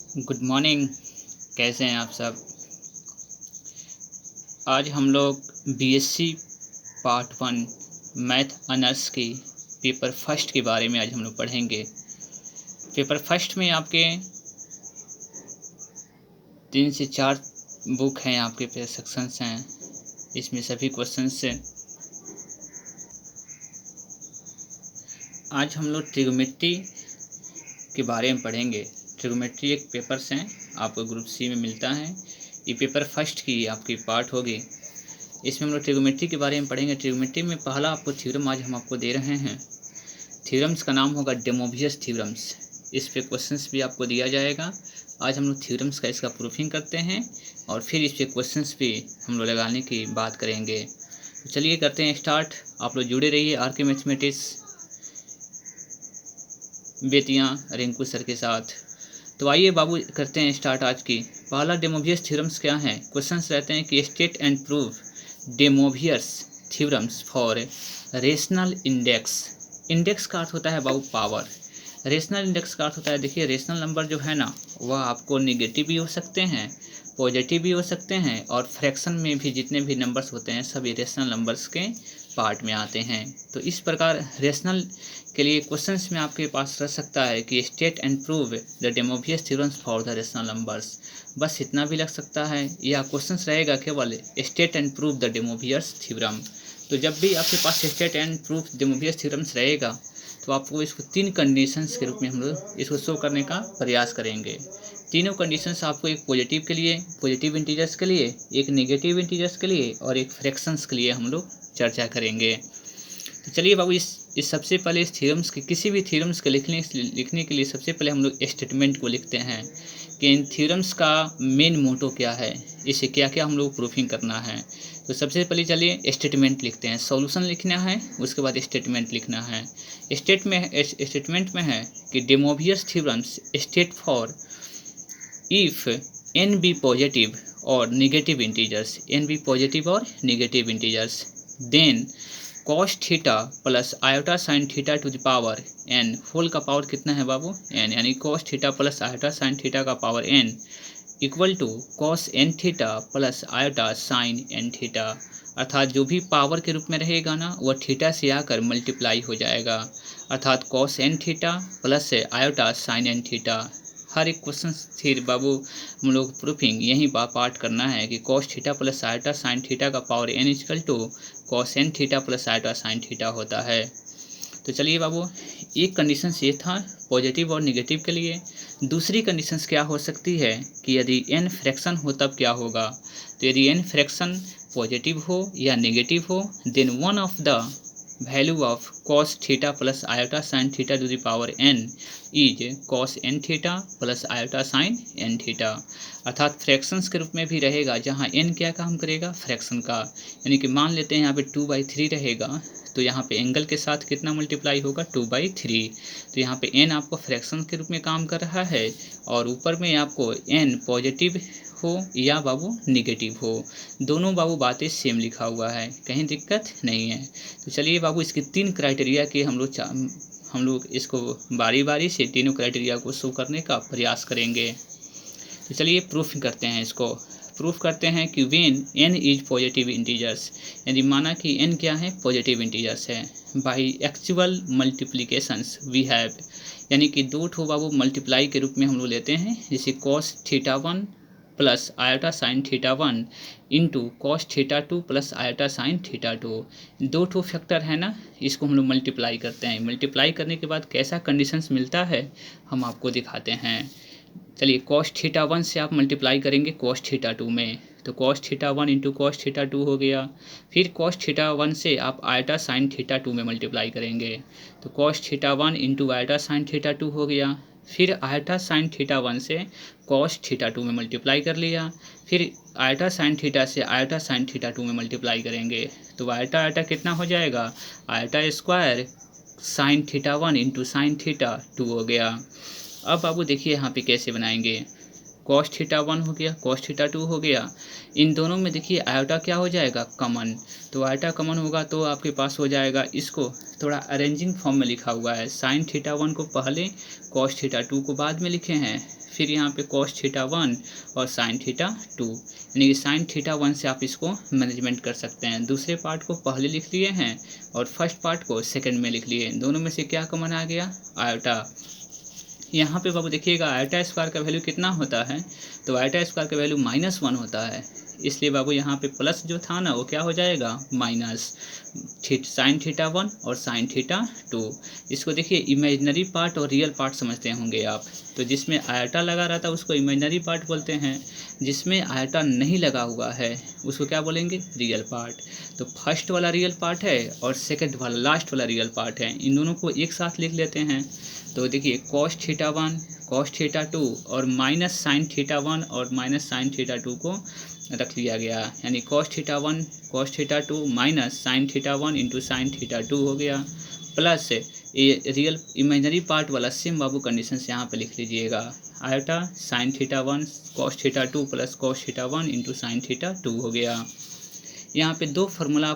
Good morning. कैसे हैं आप सब। आज हम लोग बीएससी पार्ट 1 मैथ ऑनर्स की पेपर फर्स्ट के बारे में आज हम लोग पढ़ेंगे। पेपर फर्स्ट में आपके 3 से 4 बुक हैं, आपके सेक्शंस हैं। इसमें सभी क्वेश्चंस से आज हम लोग ट्रिग्नोमेट्री के बारे में पढ़ेंगे। ट्रिग्नोमेट्री एक पेपर्स हैं, आपको ग्रुप सी में मिलता है। ये पेपर फर्स्ट की आपकी पार्ट होगी। इसमें हम लोग ट्रिग्नोमेट्री के बारे में पढ़ेंगे। ट्रिग्नोमेट्री में पहला आपको थ्योरम आज हम आपको दे रहे हैं। थ्योरम्स का नाम होगा डे मोवियस थ्योरम्स। इस पे क्वेश्चंस भी आपको दिया जाएगा। आज हम लोग थ्योरम्स का इसका प्रूफिंग करते हैं और फिर इस पे क्वेश्चंस भी हम लोग लगाने की बात करेंगे। तो चलिए करते हैं स्टार्ट। आप लोग जुड़े रहिए आर के मैथमेटिक्स बेतियां रिंकू सर के साथ। तो आइए बाबू करते हैं स्टार्ट आज की। पहला डे मोवियस थ्योरम्स क्या है। क्वेश्चंस रहते हैं कि state and prove De Moivre's theorems for rational index. Index का अर्थ होता है बाबू पावर। रेशनल इंडेक्स का अर्थ होता है, देखिए रेशनल नंबर जो है ना वह आपको नेगेटिव भी हो सकते हैं, पॉजिटिव भी हो सकते हैं, और फ्रैक्शन में भी जितने भी नंबर्स होते हैं सभी रेशनल नंबर्स के पार्ट में आते हैं। तो इस प्रकार रेशनल के लिए क्वेश्चंस में आपके पास रह सकता है कि state and prove the De Moivre's theorems for the rational numbers. बस इतना भी लग सकता है, या क्वेश्चंस रहेगा केवल state and prove the De Moivre's theorem. तो जब भी आपके पास state and proof De Moivre's theorems रहेगा तो आपको इसको 3 कंडीशंस के रूप में हम लोग इसको शो करने का प्रयास करेंगे। तीनों कंडीशंस आपको एक पॉजिटिव के लिए, पॉजिटिव इंटीजर्स के लिए, एक नेगेटिव इंटीजर्स के लिए और एक फ्रैक्शंस के लिए हम लोग चर्चा करेंगे। तो चलिए बाबू इस सबसे पहले इस थ्योरम्स के किसी भी थ्योरम्स के लिखने के लिए सबसे पहले हम लोग स्टेटमेंट को लिखते हैं कि इन थ्योरम्स का मेन मोटो क्या है, इसे क्या क्या हम लोग प्रूफिंग करना है। तो सबसे पहले चलिए स्टेटमेंट लिखते हैं। सॉल्यूशन लिखना है, उसके बाद स्टेटमेंट लिखना है। स्टेटमेंट में है कि De Moivre's theorems state for if n be positive और negative integers, n be positive और negative integers, then cos theta plus iota sine theta to the power n, whole का पावर कितना है बाबू n, यानी cos theta plus iota sine theta का power n equal to cos n theta plus iota sine n theta. अर्थात जो भी power के रूप में रहेगा ना वह थीटा से आकर मल्टीप्लाई हो जाएगा, अर्थात cos n theta plus iota sine n theta. हर एक क्वेश्चन फिर बाबू हम लोग प्रूफिंग यही पार्ट करना है कि cos theta plus iota sine theta का power n equal to cos n theta plus iota sine theta होता है। तो चलिए बाबू एक कंडीशन ये था पॉजिटिव और नेगेटिव के लिए। दूसरी कंडीशंस क्या हो सकती है कि यदि n फ्रैक्शन हो तब क्या होगा। तो यदि n फ्रैक्शन पॉजिटिव हो या नेगेटिव हो then one of the value of cos theta plus iota sine theta to the power n is cos n theta plus iota sine n theta. अर्थात फ्रैक्शंस के रूप में भी रहेगा जहाँ n क्या काम करेगा फ्रैक्शन का, यानी कि मान लेते हैं यहाँ पे 2/3 रहेगा तो यहाँ पे एंगल के साथ कितना मल्टीप्लाई होगा 2/3। तो यहाँ पे n आपको फ्रैक्शन के रूप में काम कर रहा है और ऊपर में आपको n पॉजिटिव हो या बाबू निगेटिव हो, दोनों बाबू बातें सेम लिखा हुआ है, कहीं दिक्कत नहीं है। तो चलिए बाबू इसकी 3 क्राइटेरिया के हम लोग इसको बारी बारी से तीनों क्राइटेरिया को शो करने का प्रयास करेंगे। तो चलिए प्रूफ करते हैं इसको। प्रूफ करते हैं कि when n is positive integers, यदि माना कि n क्या है पॉजिटिव इंटीजर्स है, by actual multiplications we have, यानी कि दो ठो बाबू मल्टीप्लाई के रूप में हम लोग लेते हैं, जैसे cos theta 1 plus iota sine theta 1 into cos theta 2 plus iota sine theta 2, दो ठो फैक्टर है ना, इसको हम लोग मल्टीप्लाई करते हैं। मल्टीप्लाई करने के बाद कैसा कंडीशंस मिलता है हम आपको दिखाते हैं। चलिए cos थीटा 1 से आप मल्टीप्लाई करेंगे cos थीटा 2 में, तो cos theta 1 into cos theta 2 हो गया। फिर cos थीटा 1 से आप आयोटा साइन थीटा 2 में मल्टीप्लाई करेंगे, तो cos theta 1 into iota sine theta 2 हो गया। फिर आयोटा साइन थीटा 1 से cos थीटा 2 में मल्टीप्लाई कर लिया, फिर आयोटा साइन थीटा से आयोटा साइन थीटा 2 में मल्टीप्लाई करेंगे, तो आयोटा आयोटा कितना हो जाएगा iota square sine theta 1 into sine theta 2 हो गया। अब बाबू देखिए यहाँ पे कैसे बनाएंगे, cos थीटा 1 हो गया cos थीटा 2 हो गया, इन दोनों में देखिए आयोटा क्या हो जाएगा कमन, तो आयोटा कमन होगा तो आपके पास हो जाएगा, इसको थोड़ा अरेंजिंग फॉर्म में लिखा हुआ है, साइन थीटा 1 को पहले cos थीटा 2 को बाद में लिखे हैं, फिर यहाँ पे कॉस थीटा 1 और साइन थीटा 2, यानी कि साइन थीटा 1 से आप इसको मैनेजमेंट कर सकते हैं। दूसरे पार्ट को पहले लिख लिए हैं और फर्स्ट पार्ट को सेकंड में लिख लिए। दोनों में से क्या कॉमन आ गया? आयोटा। यहाँ पे बाबू देखिएगा आयोटा स्क्वायर का वैल्यू कितना होता है, तो आयोटा स्क्वायर का वैल्यू -1 होता है, इसलिए बाबू यहाँ पे प्लस जो था ना वो क्या हो जाएगा? माइनस साइन थीटा 1 और साइन थीटा 2। इसको देखिए इमेजिनरी पार्ट और रियल पार्ट समझते होंगे आप। तो जिसमें आयोटा लगा रहता है उसको इमेजिनरी पार्ट बोलते हैं, जिसमें आयोटा नहीं लगा हुआ है उसको क्या बोलेंगे? Real part. तो फर्स्ट वाला रियल पार्ट है और सेकंड वाला लास्ट वाला रियल पार्ट है, इन दोनों को एक साथ लिख लेते हैं। तो देखिए कॉस थीटा 1 कॉस थीटा 2 और माइनस साइन थीटा 1 और माइनस साइन थीटा 2 को रख लिया गया, यानी cos theta 1 cos theta 2 minus sine theta 1 into sine theta 2 हो गया, प्लस ये रियल इमेजिनरी पार्ट वाला सेम बाबू कंडीशन से यहाँ पे लिख लीजिएगा। Iota sine theta 1 cos theta 2 plus cos theta 1 into sine theta 2 हो गया। यहाँ पे दो फार्मूला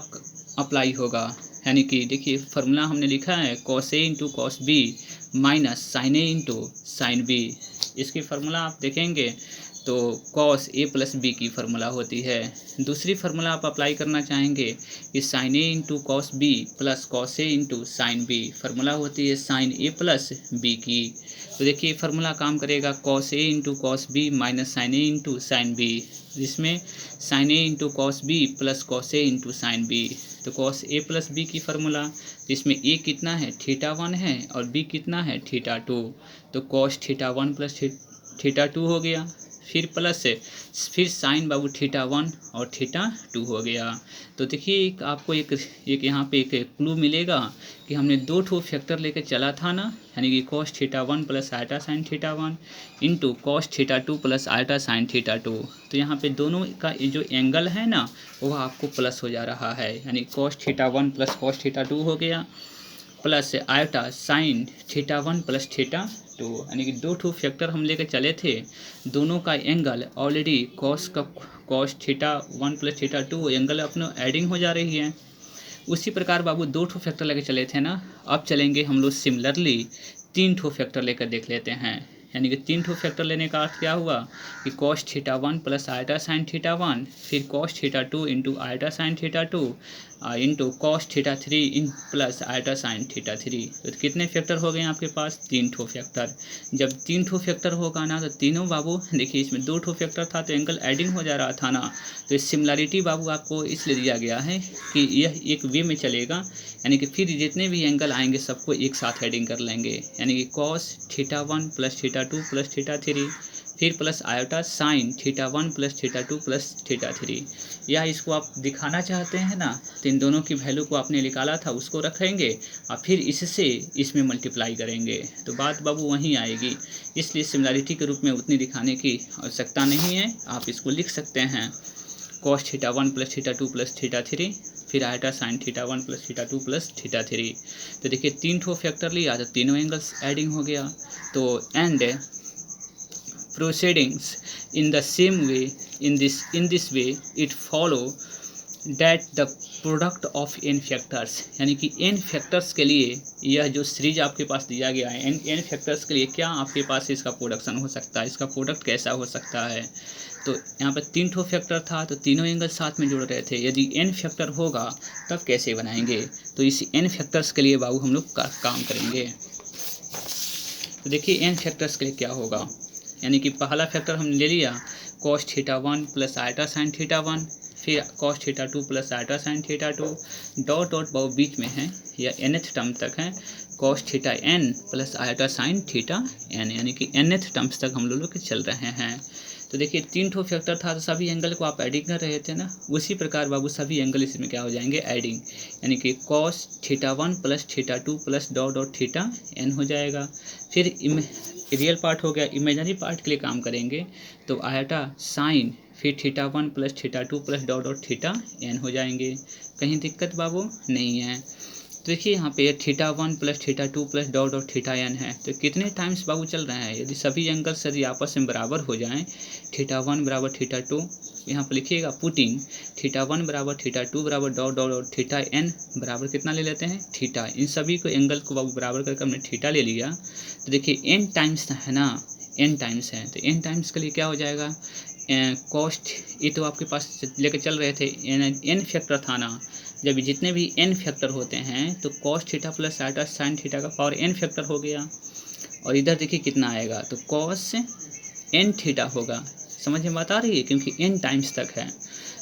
अप्लाई होगा, यानी कि देखिए फार्मूला हमने लिखा है cos A into cos B minus sine A into sine B. इसकी फार्मूला आप देखेंगे तो कॉस ए प्लस बी की फार्मूला होती है। दूसरी फार्मूला आप अप्लाई करना चाहेंगे कि sine A into cos B plus cos A into sine B, formula होती है साइन ए प्लस बी की। तो देखिए फार्मूला काम करेगा cos A into cos B minus sine A into sine B, जिसमें sine A into cos B plus cos A into sine B. तो cos A plus B की फार्मूला, जिसमें A कितना है? थीटा 1 है और बी कितना है? थीटा 2। तो कॉस थीटा 1 प्लस थीटा 2 हो गया, फिर प्लस फिर साइन बाबू थीटा 1 और थीटा 2 हो गया। तो देखिए आपको एक यहाँ पे एक क्लू मिलेगा कि हमने दो ठो फैक्टर लेके चला था ना, यानी कि cos theta 1 plus iota sine theta 1 into cos theta 2 plus iota sine theta 2। तो यहाँ पे दोनों का जो एंगल है ना वो आपको प्लस हो जा रहा है, यानी cos theta 1 plus cos theta 2 हो गया, plus iota sine theta 1 plus theta 2, यानी कि दो ठो फैक्टर हम लेकर चले थे, दोनों का angle already cos theta 1 plus theta 2 angle अपने एडिंग हो जा रही है। उसी प्रकार बाबू दो ठो फैक्टर लेकर चले थे ना, अब चलेंगे हम लोग सिमिलरली 3 ठो फैक्टर लेकर देख लेते हैं। यानी कि 3 ठो फैक्टर लेने का अर्थ क्या हुआ कि cos theta 1 plus iota sine theta 1, फिर cos theta 2 into eta sine theta 2 into cos theta 3 in plus iota sine theta 3। तो कितने फैक्टर हो गए आपके पास? 3 ठो फैक्टर। जब 3 ठो फैक्टर होगा ना तो तीनों बाबू देखिए इसमें 2 ठो फैक्टर था तो एंगल एडिंग हो जा रहा था ना, तो इस सिमिलरिटी बाबू आपको इसलिए दिया गया है कि यह एक वे में चलेगा, यानी कि फिर जितने भी एंगल आएंगे सबको एक साथ हेडिंग कर लेंगे, यानी कि cos theta 1 plus theta 2 plus theta 3, फिर plus iota sine theta 1 plus theta 2 plus theta 3। या इसको आप दिखाना चाहते हैं ना तो इन दोनों की वैल्यू को आपने निकाला था उसको रखेंगे और फिर इससे इसमें मल्टीप्लाई करेंगे, तो बात बाबू वहीं आएगी। इसलिए सिमिलरिटी के रूप में उतनी दिखाने की आवश्यकता नहीं है, आप इसको लिख सकते हैं cos theta 1 plus theta 2 plus theta 3, फिर eta sine theta 1 plus theta 2 plus theta 3। तो देखिए 3 ठो फैक्टर लिया तो तीनों एंगल्स एडिंग हो गया। तो and proceedings in the same way in this way it follow that the product of n factors, यानी कि n फैक्टर्स के लिए यह जो सीरीज आपके पास दिया गया है n फैक्टर्स के लिए क्या आपके पास इसका प्रोडक्शन हो सकता है, इसका प्रोडक्ट कैसा हो सकता है। तो यहाँ पर 3 ठो फैक्टर था तो तीनों एंगल साथ में जुड़ रहे थे, यदि n फैक्टर होगा तब कैसे बनाएंगे, तो इस n फैक्टर्स के लिए बाबू हम लोग काम करेंगे। तो देखिए n फैक्टर्स के लिए क्या होगा, यानी कि पहला फैक्टर हमने ले लिया cos theta 1 plus iota sine theta 1, फिर cos theta 2 plus iota sine theta 2, dot dot बहुत बीच में है या nth टर्म तक है cos theta n plus iota sine theta n, यानी कि nth टर्म्स तक हम लोग चल रहे हैं। तो देखिए 3 ठो फैक्टर था तो सभी एंगल को आप एडिंग कर रहे थे ना, उसी प्रकार बाबू सभी एंगल इसमें क्या हो जाएंगे एडिंग, यानी कि cos theta 1 plus theta 2 plus dot dot theta n हो जाएगा। फिर रियल पार्ट हो गया, इमेजिनरी पार्ट के लिए काम करेंगे तो आयटा साइन फिर theta 1 plus theta 2 plus dot dot theta n हो जाएंगे। कहीं दिक्कत बाबू नहीं है। तो देखिए यहाँ पे theta 1 plus theta 2 plus dot dot theta n है, तो कितने टाइम्स बाबू चल रहे हैं, यदि सभी एंगल्स यदि आपस में बराबर हो जाएं, थीटा 1 बराबर थीटा 2, यहाँ पर लिखिएगा पुटिंग थीटा 1 बराबर थीटा 2 बराबर dot dot dot theta n बराबर कितना ले लेते हैं थीटा, इन सभी को एंगल को बाबू बराबर करके हमने थीटा ले लिया। तो देखिए n टाइम्स है ना, n टाइम्स हैं, तो n टाइम्स के लिए क्या हो जाएगा, कॉस्ट, ये तो आपके पास लेकर चल रहे थे n फैक्टर था ना, जब जितने भी n फैक्टर होते हैं तो cos theta plus iota sine theta का पावर n फैक्टर हो गया। और इधर देखिए कितना आएगा, तो कॉस n थीटा होगा। समझ में बात आ रही है, क्योंकि n टाइम्स तक है,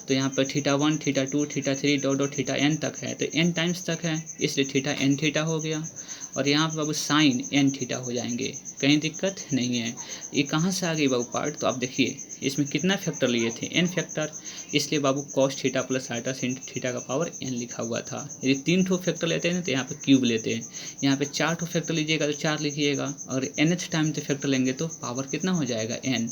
तो यहाँ पर theta 1 theta 2 theta 3 dot dot theta n तक है, तो n टाइम्स तक है, इसलिए थीटा n थीटा हो गया। और यहाँ पर बाबू साइन n थीटा हो जाएंगे, कहीं दिक्कत नहीं है। ये कहाँ से आ गई बाबू पार्ट, तो आप देखिए इसमें कितना फैक्टर लिए थे, n फैक्टर, इसलिए बाबू cos theta plus iota sin theta का पावर n लिखा हुआ था। यदि 3 ठो फैक्टर लेते हैं तो यहाँ पे क्यूब लेते हैं, यहाँ पे 4 ठो फैक्टर लीजिएगा तो 4 लिखिएगा, और nth टाइम तो फैक्टर लेंगे तो पावर कितना हो जाएगा n।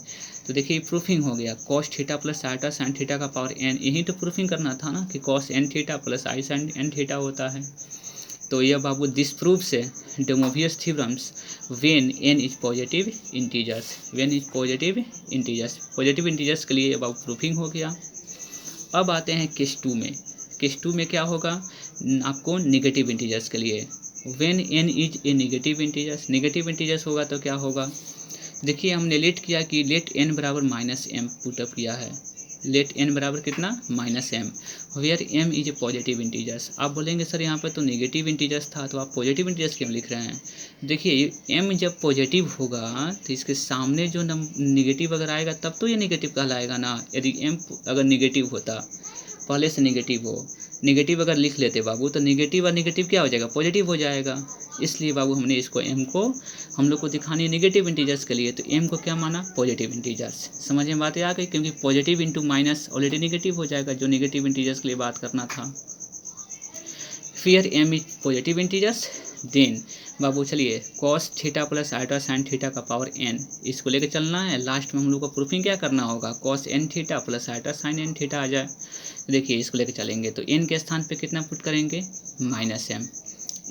तो देखिए प्रूफिंग हो गया, cos theta plus iota sine theta का पावर n, यही तो प्रूफिंग करना था ना कि cos n theta plus i sine n theta होता है। तो यह बाबू this proves De Moivre's theorems when n is positive integers, when is positive integers, positive integers के लिए बाबू प्रूफिंग हो गया। अब आते हैं केस 2 में, केस 2 में क्या होगा आपको, निगेटिव इंटीजर्स के लिए, when n is a negative integers, negative integers होगा तो क्या होगा, देखिए हमने लेट किया कि लेट n बराबर -m पुटअप किया है, लेट n बराबर कितना -m, where m is a positive integers. आप बोलेंगे सर यहाँ पर तो नेगेटिव इंटीजर्स था, तो आप पॉजिटिव इंटीजर्स क्यों लिख रहे हैं। देखिए m जब पॉजिटिव होगा तो इसके सामने जो निगेटिव अगर आएगा तब तो ये निगेटिव कहलाएगा ना। यदि m अगर निगेटिव होता, पहले से निगेटिव हो, निगेटिव अगर लिख लेते बाबू तो निगेटिव और निगेटिव क्या हो जाएगा, पॉजिटिव हो जाएगा। इसलिए बाबू हमने इसको m को हम लोग को दिखानी है निगेटिव इंटीजर्स के लिए, तो m को क्या माना, पॉजिटिव इंटीजर्स। समझ में बात आ गई, क्योंकि positive into minus already negative हो जाएगा, जो निगेटिव इंटीजर्स के लिए बात करना था। फिर m is positive integers, then बाबू चलिए cos theta plus iota sine theta का पावर n, इसको लेकर चलना है। लास्ट में हम लोग को प्रूफिंग क्या करना होगा, cos n theta plus iota sine n theta आ जाए। देखिए इसको लेकर चलेंगे तो n के स्थान पे कितना पुट करेंगे, -m,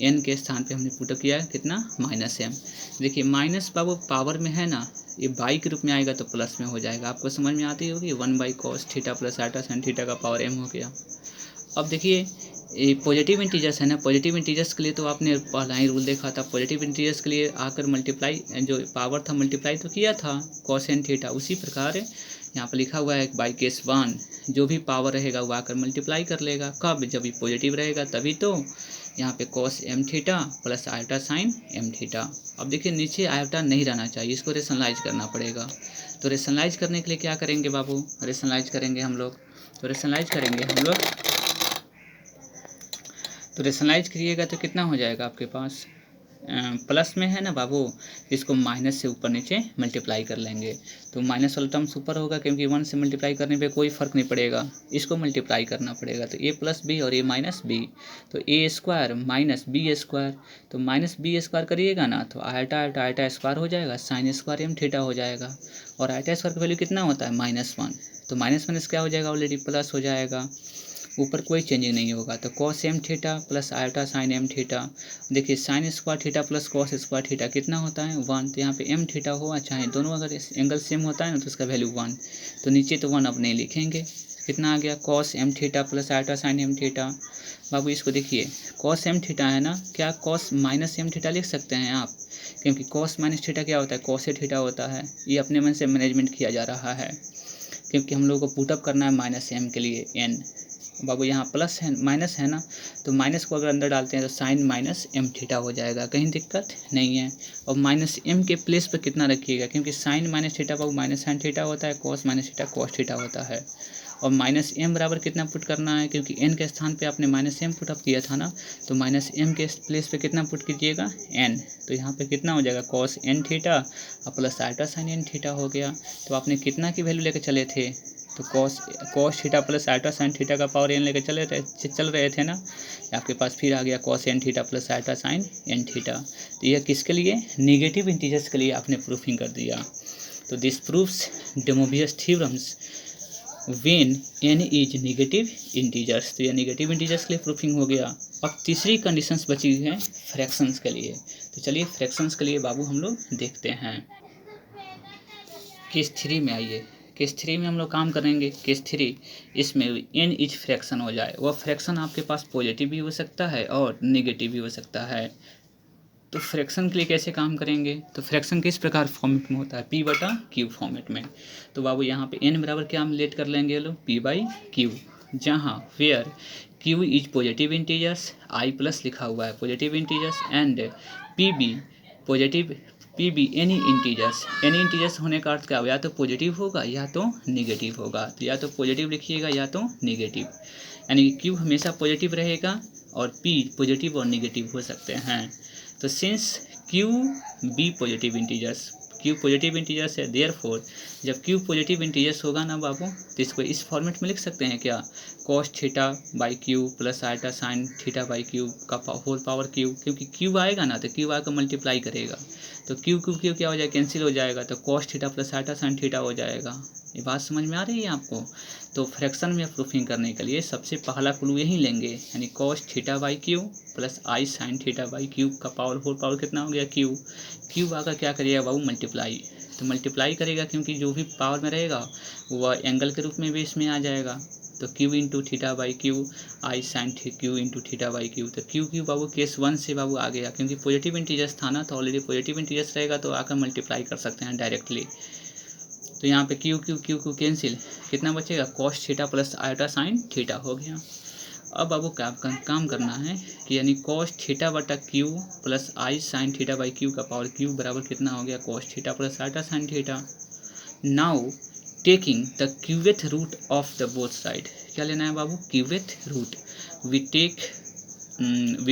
n के स्थान पे हमने पुट किया कितना, -m। देखिए माइनस बाबू पावर में है ना, ये बाई के रूप में आएगा तो प्लस में हो जाएगा, आपको समझ में आती होगी, 1/cos theta plus iota sine theta का पावर m हो गया। अब देखिए ये पॉजिटिव इंटीजर्स है ना, पॉजिटिव इंटीजर्स के लिए तो आपने पहला ही रूल देखा था, पॉजिटिव इंटीजर्स के लिए आकर मल्टीप्लाई जो पावर था मल्टीप्लाई तो किया था cos n थीटा, उसी प्रकार यहाँ पर लिखा हुआ है बाई केस 1, जो भी पावर रहेगा वो आकर मल्टीप्लाई कर लेगा, कब, जब ये पॉजिटिव रहेगा तभी तो। यहाँ पे cos m theta plus iota sine m theta. अब देखिए नीचे आइटा नहीं रहना चाहिए, इसको रेशनलाइज करना पड़ेगा। तो रेशनलाइज करने के लिए क्या करेंगे बाबू, रेशनलाइज करेंगे हम लोग, तो रेशनलाइज करेंगे हम लोग, तो रेशनलाइज करिएगा तो कितना हो जाएगा आपके पास, प्लस में है ना बाबू, इसको माइनस से ऊपर नीचे मल्टीप्लाई कर लेंगे, तो माइनस वाला टर्म्स ऊपर होगा, क्योंकि 1 से मल्टीप्लाई करने पे कोई फ़र्क नहीं पड़ेगा, इसको मल्टीप्लाई करना पड़ेगा, तो a प्लस बी और a माइनस बी, तो a square minus B square, तो माइनस बी स्क्वायर करिएगा ना तो आइटा आइटा आइटा स्क्वायर हो जाएगा, साइन स्क्वायर m थीटा हो जाएगा, और आइटा स्क्वायर का वैल्यू कितना होता है, -1, तो माइनस क्या हो जाएगा, ऑलरेडी प्लस हो जाएगा, ऊपर कोई चेंजिंग नहीं होगा। तो cos m theta plus iota sine m theta, देखिए sine square theta plus cos square theta कितना होता है, 1, तो यहाँ पे m थीटा हो चाहे दोनों अगर एंगल सेम होता है ना तो उसका वैल्यू 1, तो नीचे तो 1 अब नहीं लिखेंगे, कितना आ गया cos m theta plus iota sine m theta. बाबू इसको देखिए cos m थीटा है ना, क्या cos माइनस m थीटा लिख सकते हैं आप, क्योंकि cos माइनस थीटा क्या होता है, cos थीटा होता है, ये अपने मन से मैनेजमेंट किया जा रहा है, क्योंकि हम लोग को पुटअप करना है -m के लिए n। बाबू यहाँ प्लस है माइनस है ना, तो माइनस को अगर अंदर डालते हैं तो साइन माइनस m थीटा हो जाएगा, कहीं दिक्कत नहीं है। और -m के प्लेस पर कितना रखिएगा, क्योंकि साइन माइनस थीटा बाबू माइनस साइन थीटा होता है, cos minus theta cos theta होता है। और -m बराबर कितना पुट करना है, क्योंकि n के स्थान पे आपने -m पुटअप किया था ना, तो -m के प्लेस पे कितना पुट कीजिएगा, n, तो यहाँ पे कितना हो जाएगा cos n थीटा और plus iota sine n theta हो गया। तो आपने कितना की वैल्यू लेकर चले थे, तो cos theta plus iota sine theta का पावर n लेकर चल रहे थे ना, आपके पास फिर आ गया cos n theta plus iota sine n theta. तो यह किसके लिए, निगेटिव इंटीजर्स के लिए आपने प्रूफिंग कर दिया। तो this proofs De Moivre's theorems when n is negative integers, तो यह निगेटिव इंटीजर्स के लिए प्रूफिंग हो गया। अब तीसरी कंडीशंस बची हुई है फ्रैक्शंस के लिए, तो चलिए फ्रैक्शंस के लिए बाबू हम लोग देखते हैं। केस 3 में आइए, केस 3 में हम लोग काम करेंगे। केस 3 इसमें n इज फ्रैक्शन हो जाए, वह फ्रैक्शन आपके पास पॉजिटिव भी हो सकता है और नेगेटिव भी हो सकता है। तो फ्रैक्शन के लिए कैसे काम करेंगे, तो फ्रैक्शन किस प्रकार फॉर्मेट में होता है, पी बटा क्यू फॉर्मेट में। तो बाबू यहाँ पे एन बराबर क्या हम लेट कर लेंगे लोग, पी बाई क्यू, जहाँ where Q is positive integers, I plus लिखा हुआ है positive integers, and P be positive, P be any integers होने का अर्थ क्या होगा, या तो पॉजिटिव होगा या तो निगेटिव होगा। तो या तो पॉजिटिव लिखिएगा या तो निगेटिव, यानी कि क्यू हमेशा पॉजिटिव रहेगा और पी पॉजिटिव और निगेटिव हो सकते हैं। तो since Q be positive integers, Q positive integers है, देयरफॉर जब क्यू पॉजिटिव इंटीजर्स होगा ना बाबू, तो इसको इस फॉर्मेट में लिख सकते हैं क्या, cos theta by Q plus iota sine theta by q का होल पावर क्यू, क्योंकि क्यू आएगा ना तो क्यू आकर मल्टीप्लाई करेगा, तो क्यू क्यू क्यू क्या हो जाएगा, कैंसिल हो जाएगा, तो cos theta plus iota sine theta हो जाएगा। ये बात समझ में आ रही है आपको। तो फ्रैक्शन में प्रूफिंग करने के लिए सबसे पहला क्लू यही लेंगे, यानी cos theta by Q plus i sine theta by q का पावर होल पावर कितना हो गया, क्यू। क्यू आकर क्या करिएगा बाबू, मल्टीप्लाई, तो मल्टीप्लाई करेगा क्योंकि जो भी पावर में रहेगा वह एंगल के रूप में भी इसमें आ जाएगा। तो Q into theta by Q I sine Q into theta by Q, तो क्यू क्यू बाबू केस 1 से बाबू आ गया, क्योंकि पॉजिटिव इंटीजर्स था ना, तो ऑलरेडी पॉजिटिव इंटीजर्स रहेगा तो आकर मल्टीप्लाई कर सकते हैं डायरेक्टली। तो यहाँ पे q q q q cancel, कितना बचेगा, cos theta plus iota sine theta हो गया। अब बाबू काम करना है कि यानी कॉस थीटा बटा q plus i sine theta by q का पावर क्यू बराबर कितना हो गया, cos theta plus iota sine theta. Now taking the qth root of the both side, क्या लेना है बाबू, qth root, we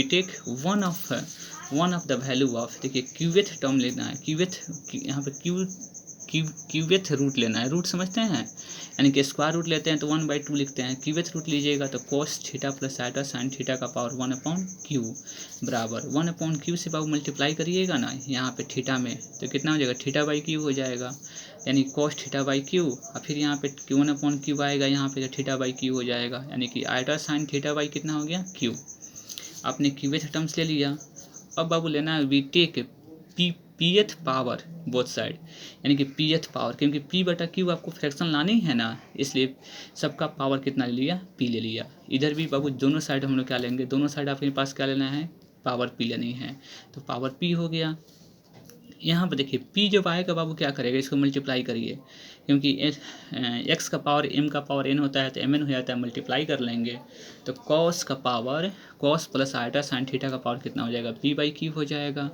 take one of the value of, देखिए क्यूवेथ टर्म लेना है, क्यूवेथ यहाँ पे क्यूवेथ रूट लेना है, रूट समझते हैं, यानी कि स्क्वायर रूट लेते हैं तो 1/2 लिखते हैं, क्यूवेथ रूट लीजिएगा तो cos theta plus iota sine theta का पावर 1/क्यू बराबर 1/क्यू से बाबू मल्टीप्लाई करिएगा ना यहाँ पे थीटा में, तो कितना हो जाएगा, थीटा बाई क्यू हो जाएगा, यानी कॉस थीटा बाई क्यू, और फिर यहाँ पे 1/क्यू आएगा यहाँ पे, तो थीटा बाई क्यू हो जाएगा, यानी कि आयटा साइन थीटा बाई कितना हो गया, क्यू। आपने क्यूवेथ टर्म्स ले लिया। अब बाबू लेना है we take pth power both side, यानी कि पीएथ पावर, क्योंकि पी बटा क्यू आपको फ्रैक्शन लानी है ना, इसलिए सबका पावर कितना ले लिया, पी ले लिया। इधर भी बाबू दोनों साइड हम लोग क्या लेंगे, दोनों साइड आपके पास क्या लेना है, पावर पी लेनी है, तो पावर पी हो गया। यहाँ पर देखिए p जब आएगा बाबू क्या करेगा, इसको मल्टीप्लाई करिए, क्योंकि x का पावर m का पावर n होता है तो mn हो जाता है, मल्टीप्लाई कर लेंगे तो cos का power cos plus iota sine theta का पावर कितना हो जाएगा, p बाई क्यू हो जाएगा।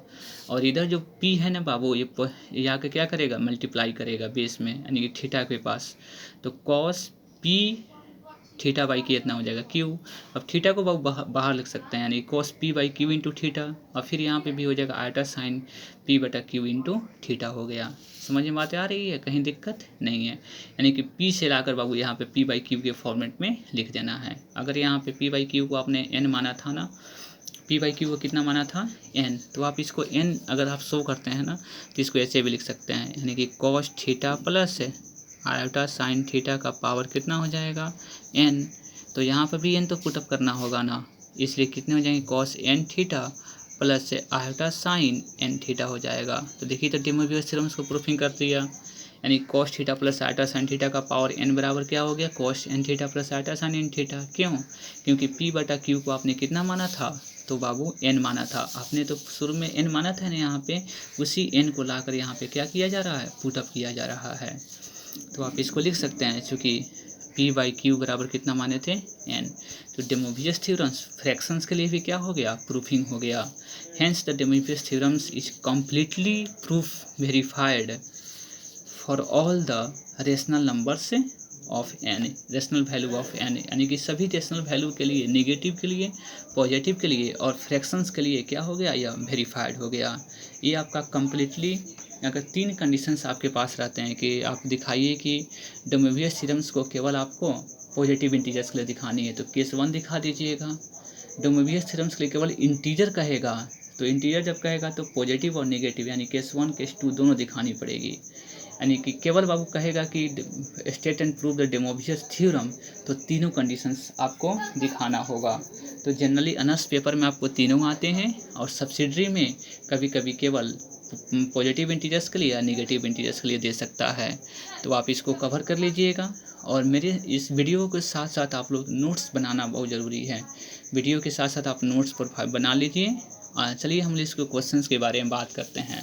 और इधर जो p है ना बाबू, ये आके क्या करेगा, मल्टीप्लाई करेगा बेस में, यानी कि थीटा के पास, तो cos p theta by Q इतना हो जाएगा क्यू। अब थीटा को बाहर लिख सकते हैं, यानी cos P by Q into theta, और फिर यहाँ पे भी हो जाएगा आयटा साइन पी बटा क्यू इंटू थीटा हो गया। समझ में बातें आ रही है, कहीं दिक्कत नहीं है, यानी कि पी से लाकर बाबू यहाँ पे पी बाई क्यू के फॉर्मेट में लिख देना है। अगर यहाँ पे पी बाई क्यू को आपने एन माना था ना, पी बाई क्यू को कितना माना था, एन, तो आप इसको एन अगर आप शो करते हैं ना तो इसको ऐसे भी लिख सकते हैं, यानी कि cos theta plus iota sine theta का पावर कितना हो जाएगा, एन। तो यहाँ पर भी एन तो पुटअप करना होगा ना, इसलिए कितने हो जाएंगे, cos N theta plus iota sine N theta हो जाएगा। तो देखिए तो डे मोबियस थ्योरम को प्रूफिंग कर दिया, यानी cos theta plus iota sine theta का पावर एन बराबर क्या हो गया, cos N theta plus iota sine N theta. क्यों, क्योंकि पी बटा क्यू को आपने कितना माना था, तो बाबू एन माना था आपने, तो शुरू में एन माना था ना, यहाँ पे उसी एन को लाकर यहाँ पे क्या किया जा रहा है, पुटअप किया जा रहा है। तो आप इसको लिख सकते हैं, चूँकि पी बाई क्यू बराबर कितना माने थे, एन। तो डे मोबियस थ्योरम्स फ्रैक्शंस के लिए भी क्या हो गया, प्रूफिंग हो गया। Hence the de Mobius theorems is completely proof verified for all the rational numbers of N, rational value of N, यानी कि सभी रेशनल वैल्यू के लिए, नेगेटिव के लिए, पॉजिटिव के लिए और फ्रैक्शंस के लिए क्या हो गया, यह वेरीफाइड हो गया। ये आपका कम्प्लीटली, अगर 3 कंडीशंस आपके पास रहते हैं कि आप दिखाइए कि डे मोबियस थ्योरम्स को केवल आपको पॉजिटिव इंटीजर्स के लिए दिखानी है, तो केस 1 दिखा दीजिएगा। डे मोबियस थ्योरम्स के लिए केवल इंटीजर कहेगा, तो इंटीजर जब कहेगा तो पॉजिटिव और नेगेटिव, यानी केस 1 केस 2 दोनों दिखानी पड़ेगी। यानी कि केवल बाबू कहेगा कि state and prove the de Mobius theorem, तो तीनों कंडीशंस आपको दिखाना होगा। तो जनरली ऑनर्स पेपर में आपको तीनों आते हैं, और सब्सिडरी में कभी कभी केवल पॉजिटिव इंटीजर्स के लिए या नेगेटिव इंटीजर्स के लिए दे सकता है। तो आप इसको कवर कर लीजिएगा, और मेरे इस वीडियो के साथ साथ आप लोग नोट्स बनाना बहुत ज़रूरी है। वीडियो के साथ साथ आप नोट्स पर बना लीजिए, चलिए हम इसको क्वेश्चंस के बारे में बात करते हैं।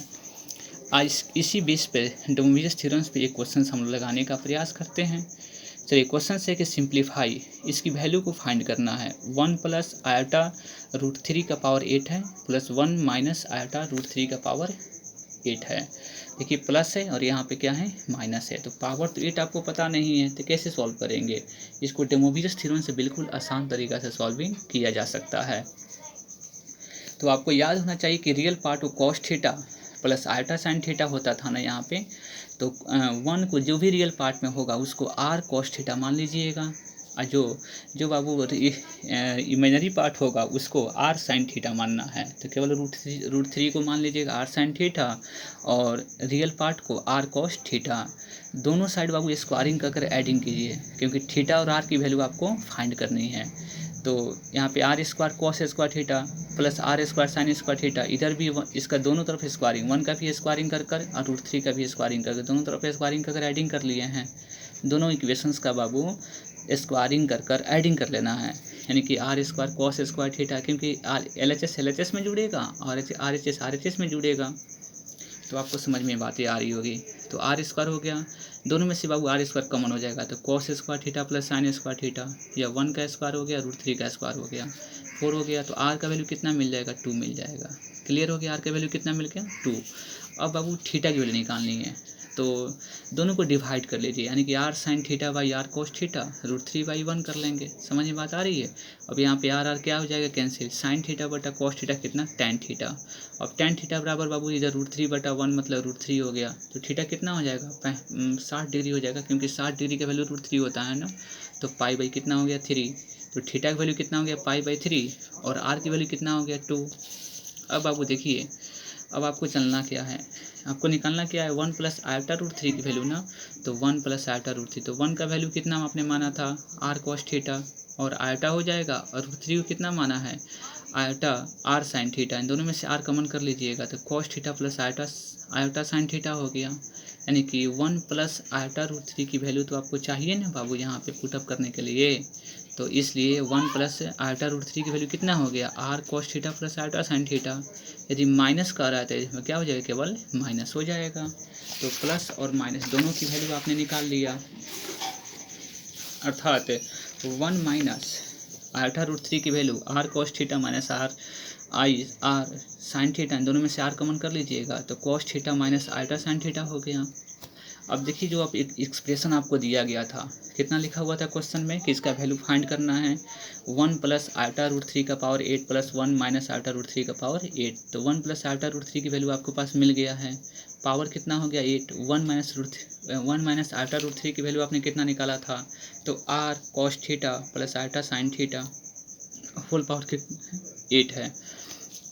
आज इसी बेस पे डे मोबियस थ्योरम्स पे एक क्वेश्चन हम लोग लगाने का प्रयास करते हैं। चलिए क्वेश्चन है कि सिंप्लीफाई, इसकी वैल्यू को फाइंड करना है। 1 प्लस आयोटा रूट 3 का पावर 8 है प्लस 1 माइनस आयोटा रूट 3 का पावर 8 है। देखिए प्लस है और यहाँ पे क्या है माइनस है, तो पावर तो 8 आपको पता नहीं है तो कैसे सॉल्व करेंगे। इसको डे मोबियस थ्योरम से बिल्कुल आसान तरीका से सॉल्विंग किया जा सकता है। तो आपको याद होना चाहिए कि रियल पार्ट को cos theta plus iota sine theta होता था ना यहाँ पे, तो 1 को जो भी रियल पार्ट में होगा उसको आर कॉस थीटा मान लीजिएगा, और जो बाबू इमेजनरी पार्ट होगा उसको आर साइन थीटा मानना है। तो केवल रूट थ्री को मान लीजिएगा आर साइन थीटा और रियल पार्ट को आर कॉस थीटा। दोनों साइड बाबू स्क्वायरिंग कर ऐडिंग कीजिए, क्योंकि थीटा और आर की वैल्यू आपको फाइंड करनी है। तो यहाँ पे R square cos square theta plus R square sine square theta, इधर भी इसका दोनों तरफ स्क्वायरिंग, 1 का भी स्क्वायरिंग कर और रूट 3 का भी स्क्वायरिंग करके दोनों तरफ स्क्वायरिंग कर ऐडिंग कर लिए हैं। दोनों इक्वेशंस का बाबू स्क्वायरिंग कर ऐडिंग कर लेना है, यानी कि R square cos square theta, क्योंकि एल एच एस में जुड़ेगा और आर एच एस में जुड़ेगा, तो आपको समझ में बातें आ रही होगी। तो आर स्क्वायर हो गया, दोनों में से बाबू आर स्क्वायर कॉमन हो जाएगा, तो cos square theta plus sign square theta, या 1 का स्क्वायर हो गया रूट 3 का स्क्वायर हो गया 4 हो गया। तो आर का वैल्यू कितना मिल जाएगा 2 मिल जाएगा। क्लियर हो गया, आर का वैल्यू कितना मिल गया 2। अब बाबू थीटा की वैल्यू निकालनी है, तो दोनों को डिवाइड कर लीजिए, यानी कि R sine theta by R cos theta root 3 by 1 कर लेंगे। समझ में बात आ रही है। अब यहाँ पे आर क्या हो जाएगा कैंसिल, साइन थीटा बटा कोस थीटा कितना टेन थीटा। अब टेन थीटा बराबर बाबू इधर रूट 3 बटा 1 मतलब रूट 3 हो गया, तो थीटा कितना हो जाएगा 60 डिग्री हो जाएगा, क्योंकि 60 डिग्री का वैल्यू रूट 3 होता है ना। तो पाई बाई कितना हो गया 3, तो थीटा का वैल्यू कितना हो गया पाई बाई 3 और आर की वैल्यू कितना हो गया 2। अब बाबू देखिए, अब आपको चलना क्या है, आपको निकालना क्या है 1 प्लस आयोटा रूट 3 की वैल्यू ना। तो 1 प्लस आयोटा रूट 3, तो 1 का वैल्यू कितना आपने माना था आर कॉस थीटा और आयोटा हो जाएगा, और रूट 3 को कितना माना है आयोटा आर साइन थीटा। इन दोनों में से आर कॉमन कर लीजिएगा, तो cos theta plus iota sine theta हो गया, यानी कि 1 प्लस आयोटा रूट 3 की वैल्यू तो आपको चाहिए ना बाबू यहाँ पे पुटअप करने के लिए। तो इसलिए 1 प्लस आयोटा रूट 3 की वैल्यू कितना हो गया R cos theta plus iota sine theta. यदि माइनस का रहा है तो इसमें क्या हो जाएगा केवल माइनस हो जाएगा। तो प्लस और माइनस दोनों की वैल्यू आपने निकाल लिया, अर्थात 1 माइनस आयोटा रूट 3 की value R cos theta minus R sine theta, इन दोनों में से आर कॉमन कर लीजिएगा, तो cos theta minus iota sine theta हो गया। अब देखिए जो आप एक एक्सप्रेशन आपको दिया गया था, कितना लिखा हुआ था क्वेश्चन में कि इसका वैल्यू फाइंड करना है 1 प्लस आयोटा रूट 3 का power 8 plus 1 minus iota root 3 का पावर 8। तो 1 प्लस आयोटा रूट 3 की वैल्यू आपके पास मिल गया है, पावर कितना हो गया 8, 1 माइनस आयोटा रूट 3 की वैल्यू आपने कितना निकाला था, तो R cos theta plus iota sine theta whole power कितना 8 है।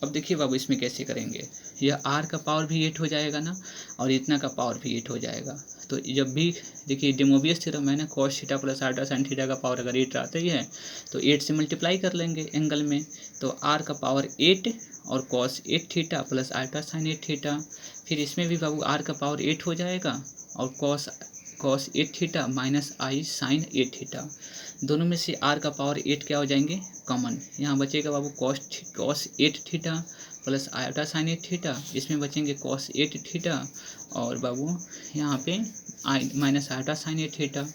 अब देखिए बाबू इसमें कैसे करेंगे, यह आर का पावर भी 8 हो जाएगा ना, और इतना का पावर भी 8 हो जाएगा। तो जब भी देखिए डे मोबियस थ्योरम है ना, cos theta plus iota sine theta का पावर अगर 8 आता ही है तो 8 से मल्टीप्लाई कर लेंगे एंगल में, तो आर का पावर 8 और cos 8 theta plus iota sine 8 theta. फिर इसमें भी बाबू आर का पावर 8 हो जाएगा और कॉस 8 थीटा माइनस आई साइन 8 थीटा। दोनों में से आर का पावर 8 क्या हो जाएंगे कॉमन, यहाँ बचेगा बाबू cos 8 theta plus iota sine 8 theta, इसमें बचेंगे कॉस 8 थीटा और बाबू यहाँ पे माइनस आयोटा साइन 8 थीटा।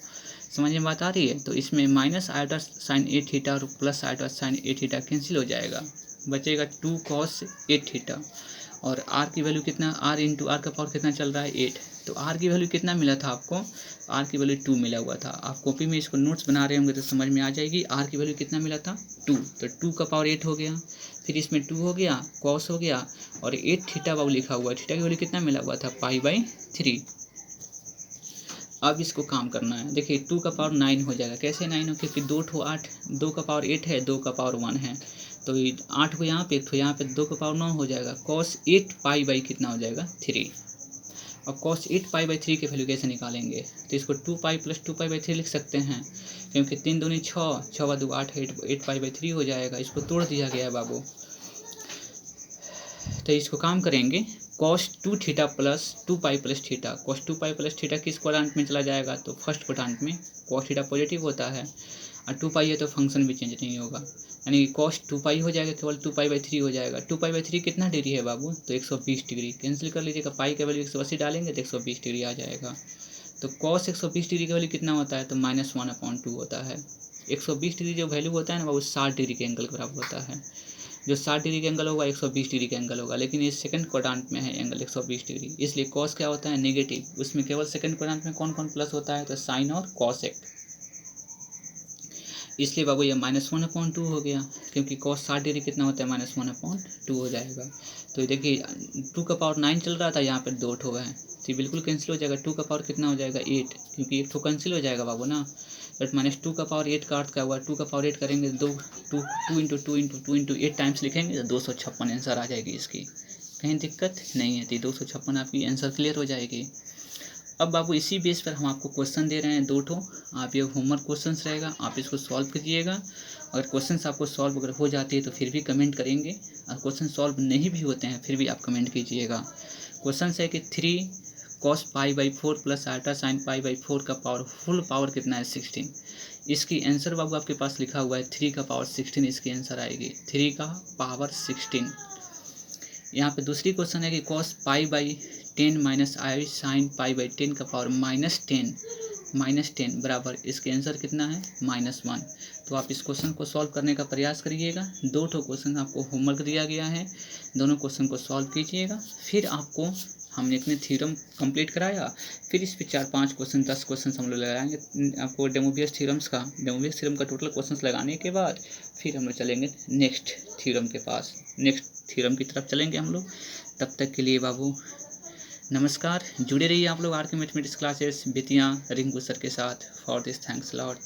समझ में बात आ रही है। तो इसमें माइनस आयोटा साइन 8 थीटा और plus iota sine 8 theta cancel हो जाएगा, बचेगा 2 कॉस 8 थीटा। और आर की वैल्यू कितना, आर इंटू आर का पावर कितना चल रहा है 8, तो आर की वैल्यू कितना मिला था आपको, आर की वैल्यू 2 मिला हुआ था। आप कॉपी में इसको नोट्स बना रहे होंगे तो समझ में आ जाएगी। आर की वैल्यू कितना मिला था 2, तो 2 का पावर 8 हो गया, फिर इसमें 2 हो गया कॉस हो गया और 8 थीटा बाबू लिखा हुआ है, थीटा की वैल्यू कितना मिला हुआ था पाई बाई 3। अब इसको काम करना है, देखिए 2 का पावर 9 हो जाएगा, कैसे 9 हो, क्योंकि 2 ठो 8, 2 का पावर 8 है, 2 का पावर 1 है, तो 8 को यहाँ पे, एक ठो यहाँ पे, 2 का पावर 9 हो जाएगा, कॉस 8 पाई बाई कितना हो जाएगा 3। अब कॉस 8 पाई बाई 3 की वैल्यू कैसे निकालेंगे, तो इसको 2 पाई प्लस 2 पाई बाई 3 लिख सकते हैं, क्योंकि 3 दूनी 6, 6 × 2 8, 8 पाई बाई 3 हो जाएगा। इसको तोड़ दिया गया है बाबू, तो इसको काम करेंगे cos 2 theta plus 2 pi plus theta. Cos 2 pi plus theta किस क्वाड्रेंट में चला जाएगा, तो फर्स्ट क्वाड्रेंट में। कॉस थीटा पॉजिटिव होता है और 2 पाई है तो फंक्शन भी चेंज नहीं होगा, यानी कॉस 2 पाई हो जाएगा, केवल 2 पाई/3 हो जाएगा। 2 पाई/3 कितना डिग्री है बाबू, तो 120 डिग्री। कैंसिल कर लीजिएगा, पाई का वैल्यू 180 डालेंगे तो 120 डिग्री आ जाएगा। तो कॉस 120 डिग्री का वैल्यू कितना होता है, तो -1/2 होता है। 120 डिग्री जो वैल्यू होता है ना, वो 60 डिग्री के एंगल के बराबर होता है। जो 60 डिग्री का एंगल होगा 120 डिग्री का एंगल होगा, लेकिन ये सेकंड क्वाड्रेंट में है एंगल 120 डिग्री, इसलिए कॉस क्या होता है, नेगेटिव। उसमें केवल सेकंड क्वाड्रेंट में कौन कौन प्लस होता है, तो साइन और कॉसेक। इसलिए बाबू ये -1/2 हो गया, क्योंकि कॉस 60 डिग्री कितना होता है, -1/2 हो जाएगा। तो ये देखिए 2⁹ चल रहा था, यहाँ पर 2 ठो है, तो ये बिल्कुल कैंसिल हो जाएगा। 2 कितना हो जाएगा, 8, क्योंकि एक ठो कैंसिल हो जाएगा बाबू ना। बट -2⁸ का अर्थ क्या हुआ, 2⁸ करेंगे 2 × 8 टाइम्स लिखेंगे तो 256 आंसर आ जाएगी इसकी। कहीं दिक्कत नहीं है, तो 256 आपकी आंसर क्लियर हो जाएगी। अब बाबू इसी बेस पर हम आपको क्वेश्चन दे रहे हैं 2 ठो, आप ये होमवर्क क्वेश्चंस रहेगा, आप इसको सॉल्व कीजिएगा। अगर क्वेश्चंस आपको सॉल्व अगर हो जाती है तो फिर भी कमेंट करेंगे, और क्वेश्चन सॉल्व नहीं भी होते हैं फिर भी आप कमेंट कीजिएगा। क्वेश्चन है कि 3 cos π/4 प्लस आल्टा साइन π/4 का पावर फुल पावर कितना है, 16। इसकी आंसर बाबू आपके पास लिखा हुआ है 3 का पावर 16, इसकी आंसर आएगी 3 का पावर 16। यहाँ पे दूसरी क्वेश्चन है कि cos π/10 माइनस आई साइन π/10 का पावर -10 बराबर, इसके आंसर कितना है, -1। तो आप इस क्वेश्चन को सॉल्व करने का प्रयास करिएगा। 2 ठो क्वेश्चन आपको होमवर्क दिया गया है, दोनों क्वेश्चन को सॉल्व कीजिएगा। फिर आपको हमने इतने थ्योरम कंप्लीट कराया, फिर इस पे 4-5 क्वेश्चन 10 क्वेश्चन हम लोग लगाएंगे आपको डेमोबियस थ्योरम का टोटल क्वेश्चन लगाने के बाद फिर हम लोग चलेंगे नेक्स्ट थ्योरम के पास, नेक्स्ट थ्योरम की तरफ चलेंगे हम लोग। तब तक के लिए बाबू नमस्कार, जुड़े रहिए आप लोग आर के mathematics classes Bettiah Rinku sir के साथ। For this thanks lot.